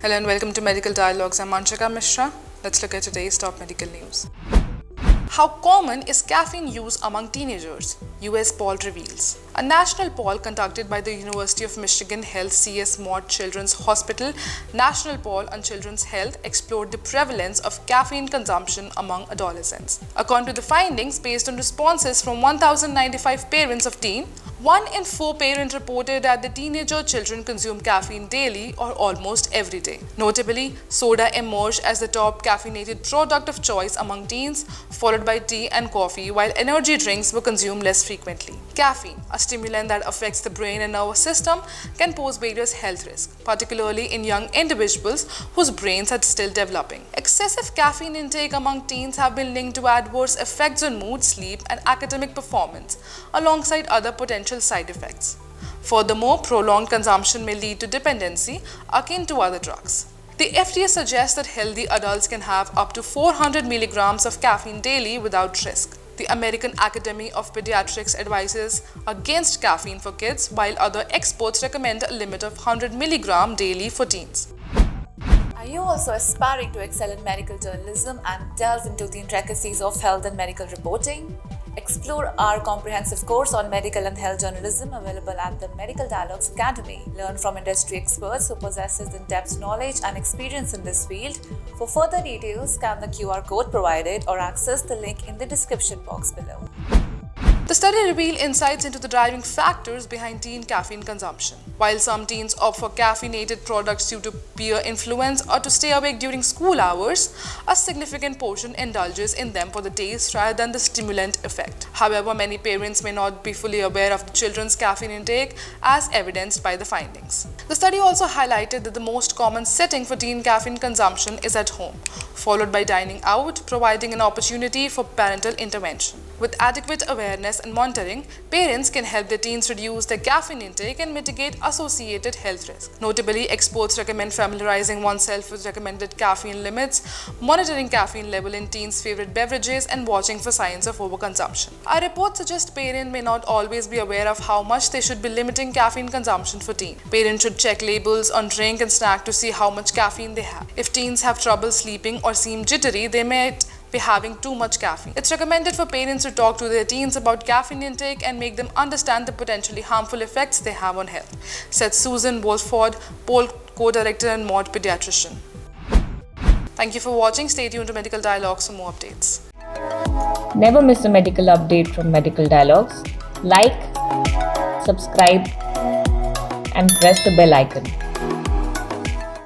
Hello and welcome to Medical Dialogues. I'm Anshika Mishra. Let's look at today's top medical news. How common is caffeine use among teenagers? US poll reveals. A national poll conducted by the University of Michigan Health CS Mott Children's Hospital National Poll on Children's Health explored the prevalence of caffeine consumption among adolescents. According to the findings, based on responses from 1,095 parents of teen, 1 in 4 parents reported that the teenager children consume caffeine daily or almost every day. Notably, soda emerged as the top caffeinated product of choice among teens, followed by tea and coffee, while energy drinks were consumed less frequently. Caffeine, a stimulant that affects the brain and nervous system, can pose various health risks, particularly in young individuals whose brains are still developing. Excessive caffeine intake among teens have been linked to adverse effects on mood, sleep, and academic performance, alongside other potential side effects. Furthermore, prolonged consumption may lead to dependency akin to other drugs. The FDA suggests that healthy adults can have up to 400 milligrams of caffeine daily without risk. The American Academy of Pediatrics advises against caffeine for kids, while other experts recommend a limit of 100 milligrams daily for teens. Are you also aspiring to excel in medical journalism and delve into the intricacies of health and medical reporting? Explore our comprehensive course on medical and health journalism available at the Medical Dialogues Academy. Learn from industry experts who possesses in-depth knowledge and experience in this field. For further details, scan the QR code provided or access the link in the description box below. The study revealed insights into the driving factors behind teen caffeine consumption. While some teens opt for caffeinated products due to peer influence or to stay awake during school hours, a significant portion indulges in them for the taste rather than the stimulant effect. However, many parents may not be fully aware of the children's caffeine intake, as evidenced by the findings. The study also highlighted that the most common setting for teen caffeine consumption is at home, followed by dining out, providing an opportunity for parental intervention. With adequate awareness and monitoring, parents can help their teens reduce their caffeine intake and mitigate associated health risks. Notably, experts recommend familiarizing oneself with recommended caffeine limits, monitoring caffeine level in teens' favorite beverages, and watching for signs of overconsumption. Our report suggests parents may not always be aware of how much they should be limiting caffeine consumption for teens. Parents should check labels on drink and snack to see how much caffeine they have. If teens have trouble sleeping or seem jittery, they may be having too much caffeine. It's recommended for parents to talk to their teens about caffeine intake and make them understand the potentially harmful effects they have on health, said Susan Wolford, Poll co-director and Mott pediatrician. Thank you for watching. Stay tuned to Medical Dialogues for more updates. Never miss a medical update from Medical Dialogues. Like, subscribe, and press the bell icon.